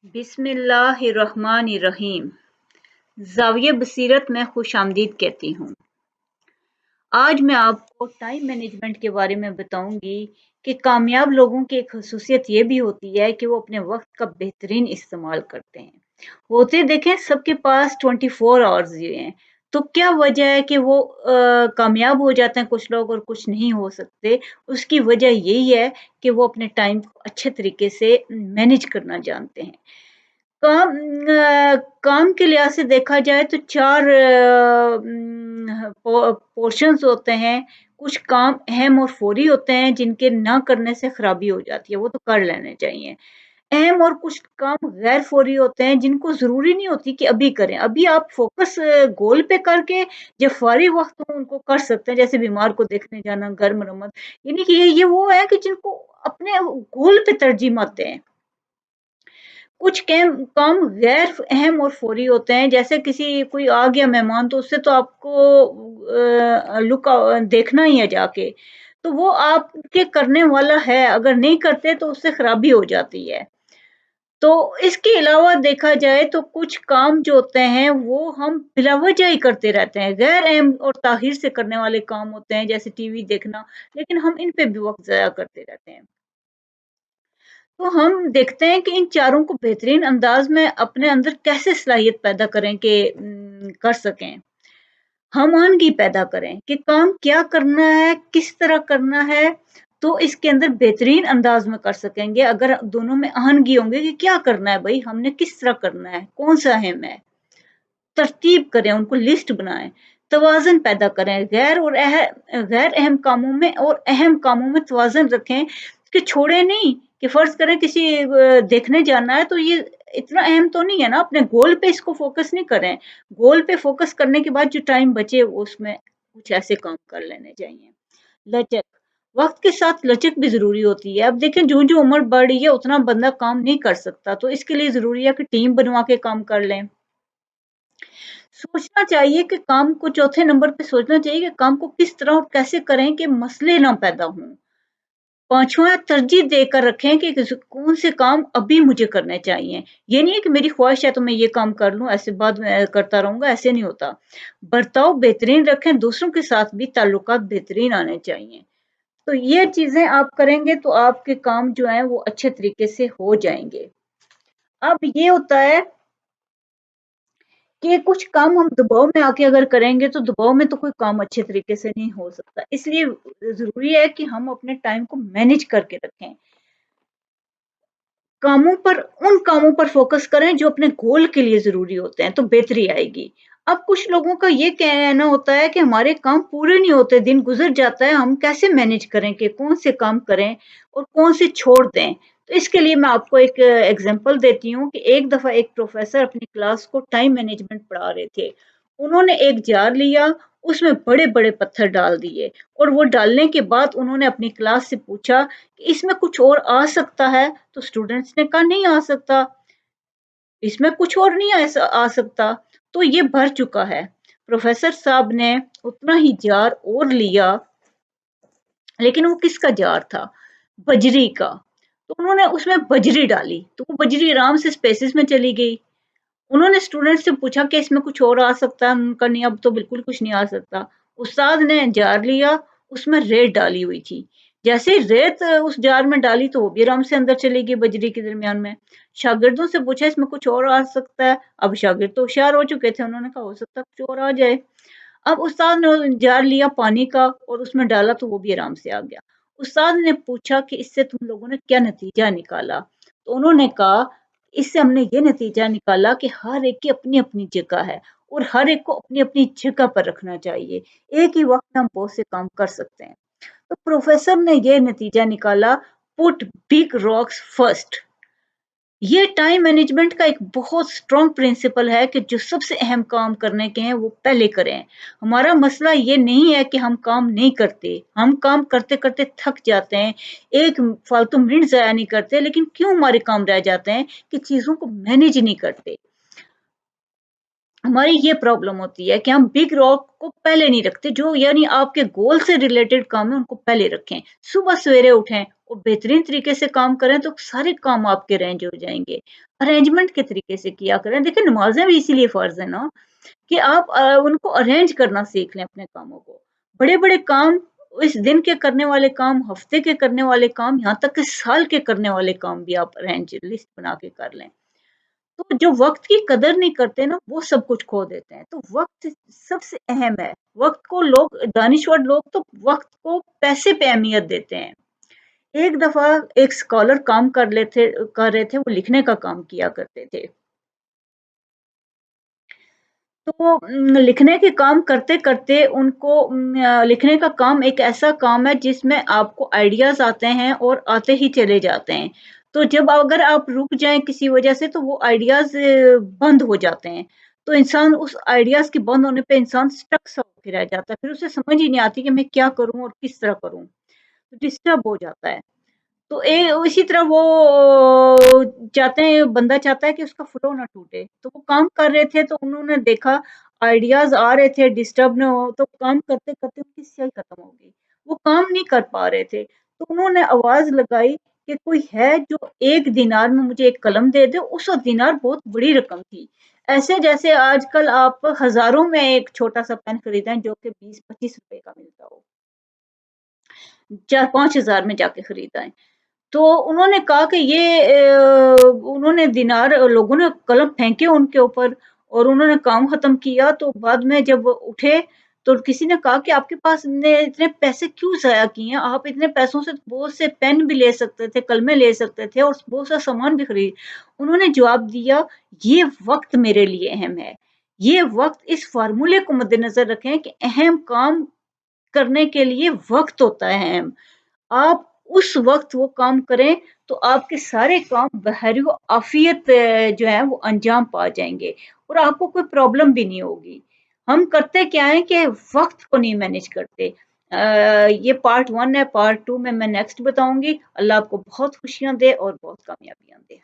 बिस्मिल्लाहिर्रहमानिर्रहीम। ज़ाविया बसीरत में खुश आमदीद कहती हूँ। आज मैं आपको टाइम मैनेजमेंट के बारे में बताऊंगी कि कामयाब लोगों की एक खसूसियत ये भी होती है कि वो अपने वक्त का बेहतरीन इस्तेमाल करते हैं। होते देखें सबके पास 24 आवर्स ये हैं। तो क्या वजह है कि वो कामयाब हो जाते हैं कुछ लोग और कुछ नहीं हो सकते? उसकी वजह यही है कि वो अपने टाइम को अच्छे तरीके से मैनेज करना जानते हैं। काम के लिहाज से देखा जाए तो 4 पोर्शंस होते हैं। कुछ काम अहम और फौरी होते हैं जिनके ना करने से खराबी हो जाती है, वो तो कर लेने चाहिए। अहम और कुछ काम गैर फौरी होते हैं जिनको ज़रूरी नहीं होती कि अभी करें। अभी आप फ़ोकस गोल पे करके जब फ़ारिग वक़्त हो उनको कर सकते हैं, जैसे बीमार को देखने जाना, घर मरम्मत। यानी कि ये वो है कि जिनको अपने गोल पे तरजीह मत दें। कुछ कैम काम गैर अहम और फौरी होते हैं, जैसे किसी कोई आ गया मेहमान तो उससे तो आपको देखना ही है जाके। तो वो आपके करने वाला है, अगर नहीं करते तो उससे खराबी हो जाती है। तो इसके अलावा देखा जाए तो कुछ काम जो होते हैं वो हम बिलावजह ही करते रहते हैं। गैर अहम और ताख़ीर से करने वाले काम होते हैं, जैसे टीवी देखना, लेकिन हम इन पे भी वक़्त ज़ाया करते रहते हैं। तो हम देखते हैं कि इन चारों को बेहतरीन अंदाज में अपने अंदर कैसे सलाहियत पैदा करें कि कर सकें। हम आहनगी पैदा करें कि काम क्या करना है, किस तरह करना है, तो इसके अंदर बेहतरीन अंदाज में कर सकेंगे अगर दोनों में आहनगी होंगे कि क्या करना है भई, हमने किस तरह करना है, कौन-सा अहम है। तरतीब करें, उनको लिस्ट बनाएँ, तवाज़ुन पैदा करें, गैर अहम कामों में और अहम कामों में तवाज़ुन रखें कि छोड़े नहीं कि फ़र्ज़ करें किसी देखने जाना है तो ये इतना अहम तो नहीं है ना, अपने गोल पे इसको फ़ोकस नहीं करें। गोल पे फ़ोकस करने के बाद जो टाइम बचे उसमें कुछ ऐसे काम कर लेने चाहिए। लचक, वक़्त के साथ लचक भी ज़रूरी होती है। अब देखें जो-जो उम्र बढ़ रही है उतना बंदा काम नहीं कर सकता, तो इसके लिए ज़रूरी है कि टीम बनवा के काम कर लें। सोचना चाहिए कि काम को चौथे नंबर पे सोचना चाहिए कि काम को किस तरह और कैसे करें कि मसले ना पैदा हों। पाँचवाँ तरजीह देकर रखें कि कौन से काम अभी मुझे करने चाहिए। ये नहीं है कि मेरी ख्वाहिश है तो मैं ये काम कर लूँ, ऐसे बाद में करता रहूँगा, ऐसे नहीं होता। बर्ताव बेहतरीन रखें, दूसरों के साथ भी ताल्लुकात बेहतरीन आने चाहिए। तो ये चीज़ें आप करेंगे तो आपके काम जो हैं वो अच्छे तरीके से हो जाएँगे। अब ये होता है कि कुछ काम हम दबाव में आके अगर करेंगे तो दबाव में तो कोई काम अच्छे तरीके से नहीं हो सकता। इसलिए ज़रूरी है कि हम अपने टाइम को मैनेज करके रखें। उन कामों पर फ़ोकस करें जो अपने गोल के लिए ज़रूरी होते हैं, तो बेहतरी आएगी। अब कुछ लोगों का ये कहना होता है कि हमारे काम पूरे नहीं होते, दिन गुज़र जाता है, हम कैसे मैनेज करें कि कौन से काम करें और कौन से छोड़ दें? तो इसके लिए मैं आपको एक एग्ज़ाम्पल देती हूँ कि एक दफ़ा एक प्रोफ़ेसर अपनी क्लास को टाइम मैनेजमेंट पढ़ा रहे थे। उन्होंने एक जार लिया, उसमें बड़े-बड़े पत्थर डाल दिए और वो डालने के बाद उन्होंने अपनी क्लास से पूछा कि इसमें कुछ और आ सकता है? तो स्टूडेंट्स ने कहा नहीं आ सकता, इसमें कुछ और नहीं ऐसा आ सकता, तो ये भर चुका है। प्रोफ़ेसर साहब ने उतना ही जार और लिया, लेकिन वो किसका जार था? बजरी का। तो उन्होंने उसमें बजरी डाली, तो वो बजरी आराम से स्पेसेस में चली गई। उन्होंने स्टूडेंट से पूछा कि इसमें कुछ और आ सकता है? उन्होंने कहा नहीं अब तो बिल्कुल कुछ नहीं आ सकता। उस्ताद ने जार लिया, उसमें रेत डाली हुई थी। जैसे ही रेत उस जार में डाली तो वो भी आराम से अंदर चली गई बजरी के दरमियान में। शागिर्दों से पूछा इसमें कुछ और आ सकता है? अब शागिर्द तो होशियार हो चुके थे, उन्होंने कहा हो सकता है कुछ और आ जाए। अब उस्ताद ने जार लिया पानी का और उसमें डाला तो वो भी आराम से आ गया। उस्ताद ने पूछा कि इससे तुम लोगों ने क्या नतीजा निकाला? तो उन्होंने कहा इससे हमने ये नतीजा निकाला कि हर एक की अपनी-अपनी जगह है और हर एक को अपनी-अपनी जगह पर रखना चाहिए। एक ही वक़्त में हम बहुत से काम कर सकते हैं। तो प्रोफ़ेसर ने ये नतीजा निकाला पुट बिग रॉक्स फर्स्ट। ये टाइम मैनेजमेंट का एक बहुत स्ट्रॉन्ग प्रिंसिपल है कि जो सबसे अहम काम करने के हैं वो पहले करें। हमारा मसला ये नहीं है कि हम काम नहीं करते, हम काम करते-करते थक जाते हैं, एक फालतू मिनट ज़ाया नहीं करते, लेकिन क्यों हमारे काम रह जाते हैं कि चीज़ों को मैनेज नहीं करते। हमारी ये प्रॉब्लम होती है कि हम बिग रॉक को पहले नहीं रखते, जो यानी आपके गोल से रिलेटेड काम है उनको पहले रखें। सुबह सवेरे उठें और बेहतरीन तरीके से काम करें तो सारे काम आपके अरेंज हो जाएँगे। अरेंजमेंट के तरीके से किया करें। देखिए नमाज़ें भी इसीलिए फ़र्ज़ है ना कि आप उनको अरेंज करना सीख लें अपने कामों को। बड़े-बड़े काम, इस दिन के करने वाले काम, हफ़्ते के करने वाले काम, यहाँ तक कि साल के करने वाले काम भी आप अरेंज लिस्ट बना के कर लें। तो जो वक़्त की कदर नहीं करते ना, वो सब कुछ खो देते हैं। तो वक़्त सबसे अहम है। वक़्त को लोग, दानिशवर लोग तो वक़्त को पैसे पे अहमियत देते हैं। एक दफ़ा एक स्कॉलर काम कर रहे थे, वो लिखने का काम किया करते थे। तो लिखने के काम करते-करते उनको लिखने का काम एक ऐसा काम है जिसमें आपको आइडियाज़ आते हैं और आते ही चले जाते हैं। तो जब अगर आप रुक जाएँ किसी वजह से तो वो आइडियाज़ बंद हो जाते हैं। तो इंसान उस आइडियाज़ के बंद होने पे इंसान स्टक सा होके रह जाता है। फिर उसे समझ ही नहीं आती कि मैं क्या करूँ और किस तरह करूँ? तो डिस्टर्ब हो जाता है। तो इसी तरह वो चाहते हैं, बंदा चाहता है कि उसका फ्लो ना टूटे। तो वो काम कर रहे थे तो उन्होंने देखा आइडियाज़ आ रहे थे, डिस्टर्ब ना हो, तो काम करते-करते उनकी स्याही खत्म हो गई। वो काम नहीं कर पा रहे थे। तो उन्होंने आवाज़ लगाई कि कोई है जो 1 दिनार में मुझे 1 कलम दे दे, उस वक़्त दिनार बहुत बड़ी रकम थी। ऐसे जैसे आजकल आप हज़ारों में एक छोटा-सा पेन खरीदें जो कि 20-25 रुपए का मिलता हो। 4-5 हज़ार में जाके खरीदा है। तो उन्होंने कहा कि उन्होंने दिनार, लोगों ने कलम फेंके उनके ऊपर और उन्होंने काम ख़त्म किया, तो बाद में जब उठे, तो किसी ने कहा कि आपके पास ने इतने पैसे क्यों ज़ाया किए हैं? आप इतने पैसों से बहुत से पेन भी ले सकते थे, कलमें ले सकते थे और बहुत सा सामान भी खरीद। उन्होंने जवाब दिया, "ये वक़्त मेरे लिए अहम है। ये वक़्त, इस फ़ॉर्मूले को मद्देनज़र रखें कि अहम काम करने के लिए वक़्त होता है अहम। आप उस वक़्त वो काम करें, तो आपके सारे काम बख़ैर-ओ-आफ़ियत जो है वो अंजाम पा जाएँगे और आपको कोई प्रॉब्लम भी नहीं होगी। हम करते क्या हैं कि वक़्त को नहीं मैनेज करते। ये पार्ट 1 है, पार्ट 2 में मैं नेक्स्ट बताऊँगी। अल्लाह आपको बहुत खुशियाँ दे और बहुत कामयाबियाँ दे।